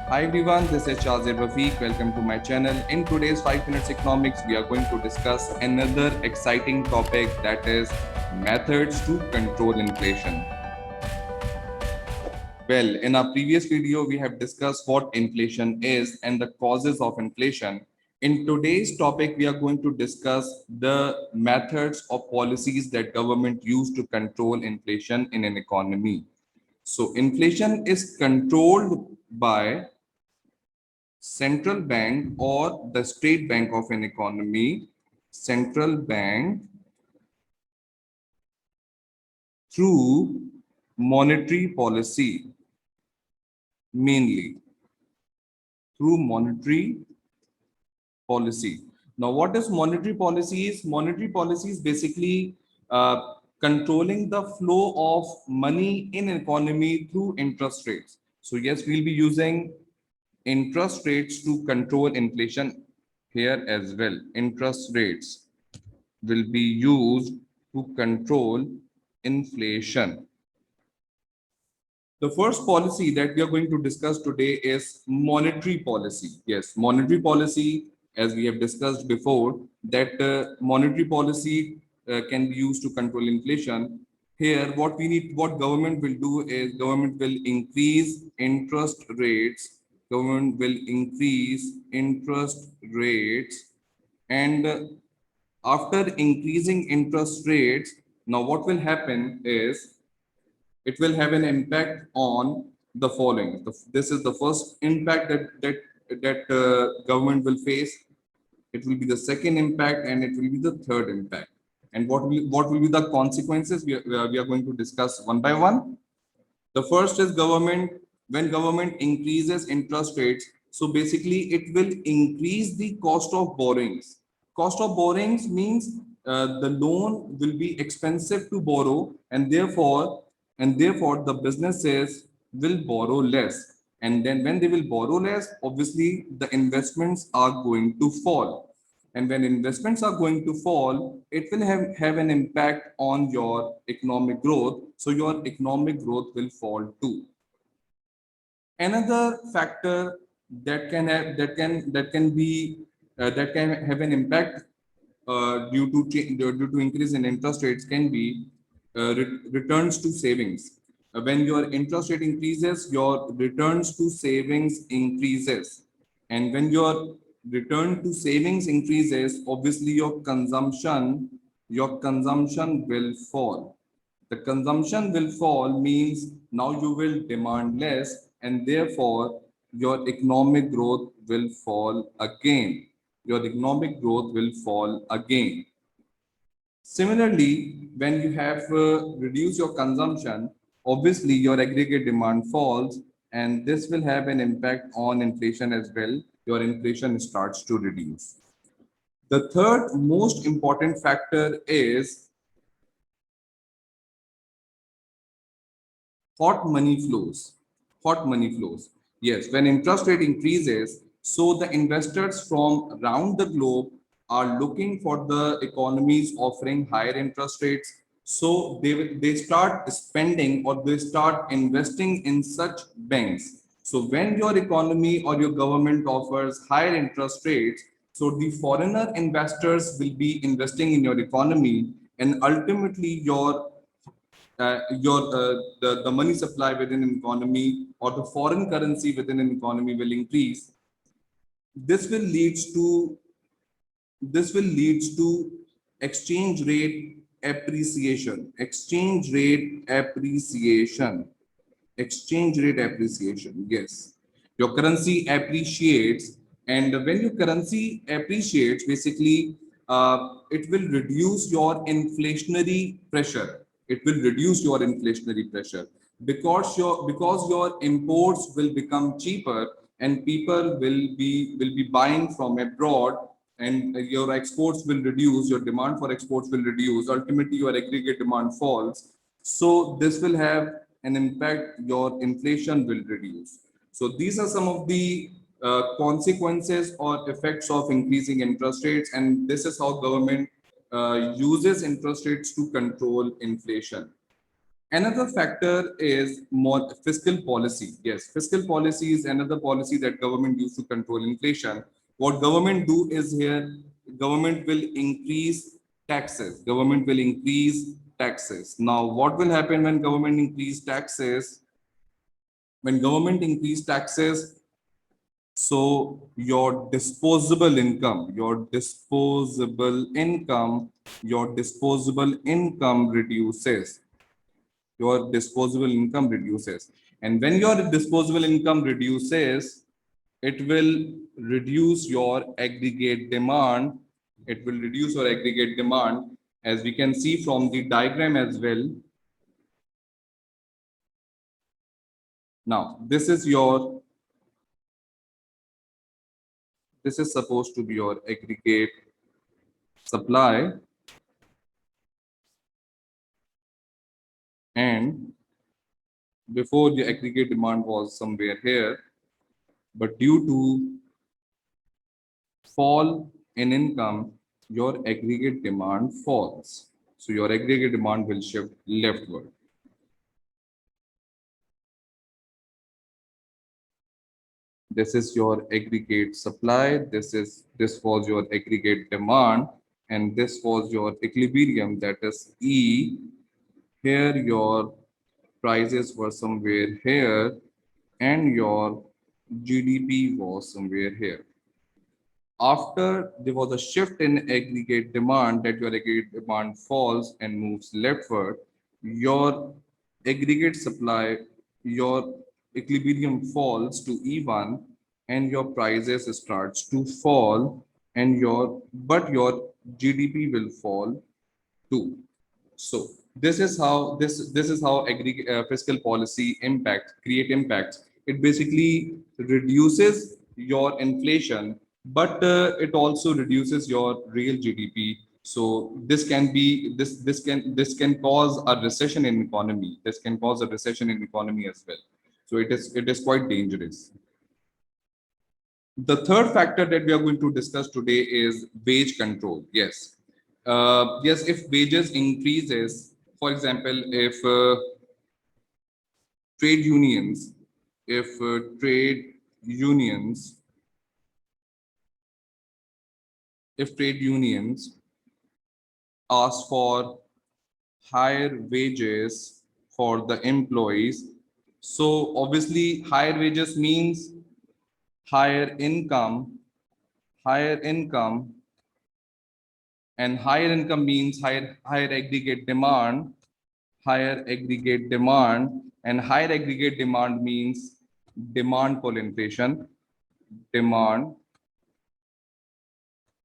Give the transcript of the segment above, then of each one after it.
Hi everyone, this is Shazir Rafiq. Welcome to my channel. In today's 5 Minutes Economics, we are going to discuss another exciting topic, that is methods to control inflation. Well, in our previous video, we have discussed what inflation is and the causes of inflation. In today's topic, we are going to discuss the methods or policies that government use to control inflation in an economy. So inflation is controlled by central bank or the state bank of an economy. Central bank through monetary policy, mainly through monetary policy. Now, what is monetary policy is? Monetary policy is basically controlling the flow of money in an economy through interest rates. So yes, we'll be using interest rates to control inflation here as well. Interest rates will be used to control inflation. The first policy that we are going to discuss today is monetary policy. Yes, monetary policy, as we have discussed before, that monetary policy can be used to control inflation. Here, what government will do is government will increase interest rates. Government will increase interest rates, and after increasing interest rates, now what will happen is it will have an impact on the following. This is the first impact that government will face. It will be the second impact, and it will be the third impact. And what will be the consequences? We are going to discuss one by one. The first is government. When government increases interest rates, so basically it will increase the cost of borrowings. Cost of borrowings means the loan will be expensive to borrow, and therefore the businesses will borrow less. And then when they will borrow less, obviously the investments are going to fall. And when investments are going to fall, it will have an impact on your economic growth. So your economic growth will fall too. Another factor that can have an impact due to increase in interest rates can be returns to savings. When your interest rate increases, your returns to savings increases, and when your return to savings increases, obviously your consumption will fall. The consumption will fall means now you will demand less, and therefore your economic growth will fall again. Your economic growth will fall again. Similarly, when you have reduced your consumption, obviously your aggregate demand falls, and this will have an impact on inflation as well. Your inflation starts to reduce. The third most important factor is hot money flows. Hot money flows. Yes, when interest rate increases, so the investors from around the globe are looking for the economies offering higher interest rates. So they start spending or they start investing in such banks. So when your economy or your government offers higher interest rates, so the foreigner investors will be investing in your economy, and ultimately the money supply within an economy or the foreign currency within an economy will increase. This will lead to this will lead to exchange rate appreciation. Yes, your currency appreciates, and when your currency appreciates, basically it will reduce your inflationary pressure. Because your imports will become cheaper, and people will be buying from abroad, and your exports will reduce. Your demand for exports will reduce. Ultimately your aggregate demand falls, so this will have an impact. Your inflation will reduce. So these are some of the consequences or effects of increasing interest rates, and this is how government uses interest rates to control inflation. Another factor is more fiscal policy. Yes, fiscal policy is another policy that government use to control inflation. What government do is here, government will increase taxes. Government will increase taxes. Now, what will happen when government increase taxes? When government increase taxes, so your disposable income reduces. Your disposable income reduces. And when your disposable income reduces, it will reduce your aggregate demand. It will reduce your aggregate demand, as we can see from the diagram as well. Now, this is supposed to be your aggregate supply, and before the aggregate demand was somewhere here, but due to fall in income, your aggregate demand falls. So your aggregate demand will shift leftward. This is your aggregate supply. This was your aggregate demand, and this was your equilibrium, that is E. Here your prices were somewhere here, and your GDP was somewhere here. After there was a shift in aggregate demand, that your aggregate demand falls and moves leftward, your aggregate supply, your equilibrium falls to E1, and your prices starts to fall, and your GDP will fall too. So this is how fiscal policy create impacts. It basically reduces your inflation, but it also reduces your real GDP. So this can cause a recession in economy. This can cause a recession in economy as well. So it is quite dangerous. The third factor that we are going to discuss today is wage control. Yes, yes. If wages increases, for example, trade unions, if trade unions, if trade unions ask for higher wages for the employees, so obviously higher wages means higher income, higher income and higher income means higher aggregate demand, higher aggregate demand, and higher aggregate demand means demand pull inflation, demand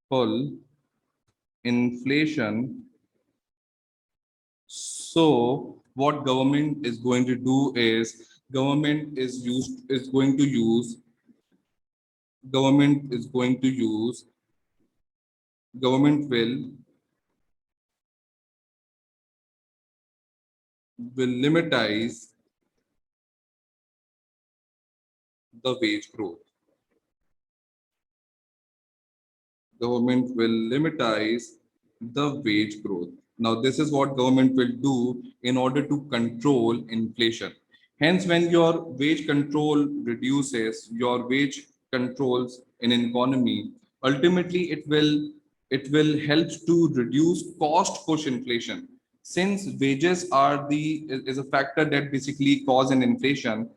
pull inflation. So what government is going to do is government is going to use government will limitize the wage growth. Government will limitize the wage growth. Now, this is what government will do in order to control inflation. Hence, when your wage control reduces, your wage controls in an economy, ultimately it will help to reduce cost push inflation. Since wages are the is a factor that basically cause an inflation,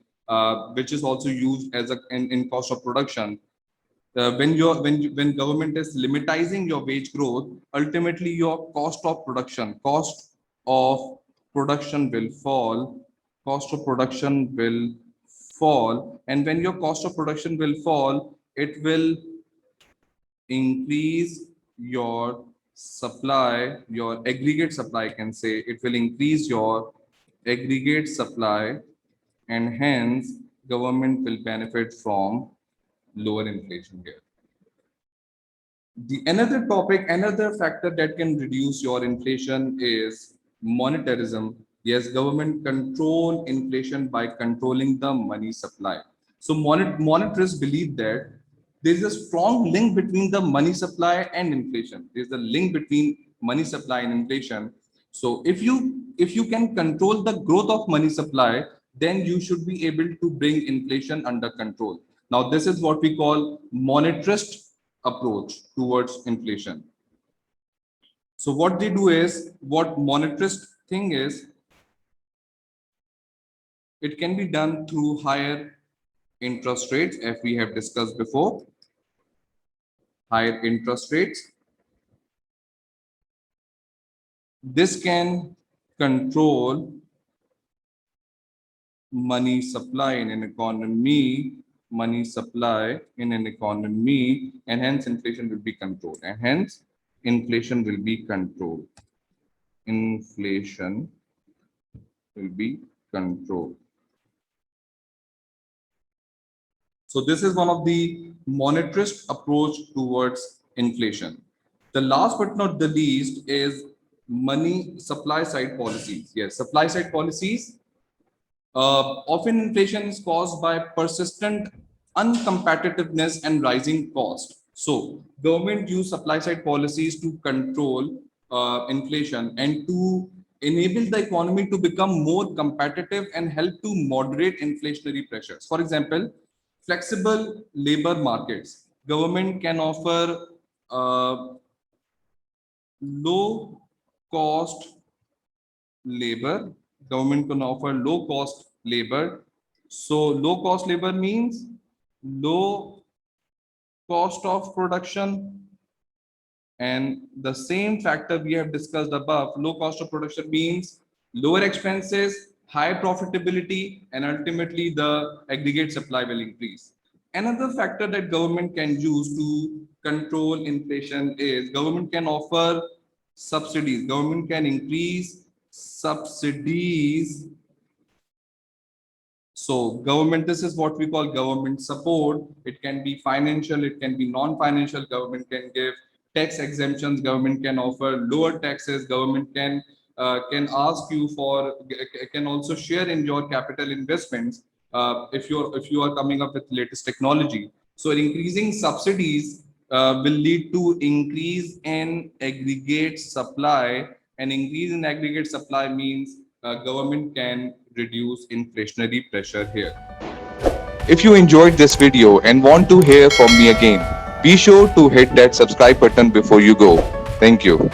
which is also used as in cost of production. When government is limitizing your wage growth, ultimately your cost of production will fall. Cost of production will fall, and when your cost of production will fall, it will increase your supply, your aggregate supply. I can say it will increase your aggregate supply, and hence government will benefit from lower inflation here. The another factor that can reduce your inflation is monetarism. Yes, government control inflation by controlling the money supply. So monetarists believe that there is a strong link between the money supply and inflation. There is a link between money supply and inflation. So if you can control the growth of money supply, then you should be able to bring inflation under control. Now, this is what we call monetarist approach towards inflation. So what they do is, what monetarist thing is, it can be done through higher interest rates, as we have discussed before. Higher interest rates. This can control money supply in an economy, and hence inflation will be controlled. Inflation will be controlled. So this is one of the monetarist approach towards inflation. The last but not the least is money supply side policies. Yes, supply side policies. Often inflation is caused by persistent uncompetitiveness and rising cost. So government use supply side policies to control inflation and to enable the economy to become more competitive and help to moderate inflationary pressures. For example, flexible labor markets. Government can offer low cost labor. Government can offer low cost labor. So low cost labor means low cost of production, and the same factor we have discussed above, low cost of production means lower expenses, high profitability, and ultimately the aggregate supply will increase. Another factor that government can use to control inflation is government can offer subsidies. Government can increase subsidies. So government, this is what we call government support. It can be financial, it can be non-financial. Government can give tax exemptions. Government can offer lower taxes. Government can ask you for, can also share in your capital investments if you are coming up with latest technology. So increasing subsidies will lead to increase in aggregate supply, and increase in aggregate supply means government can reduce inflationary pressure here. If you enjoyed this video and want to hear from me again, be sure to hit that subscribe button before you go. Thank you.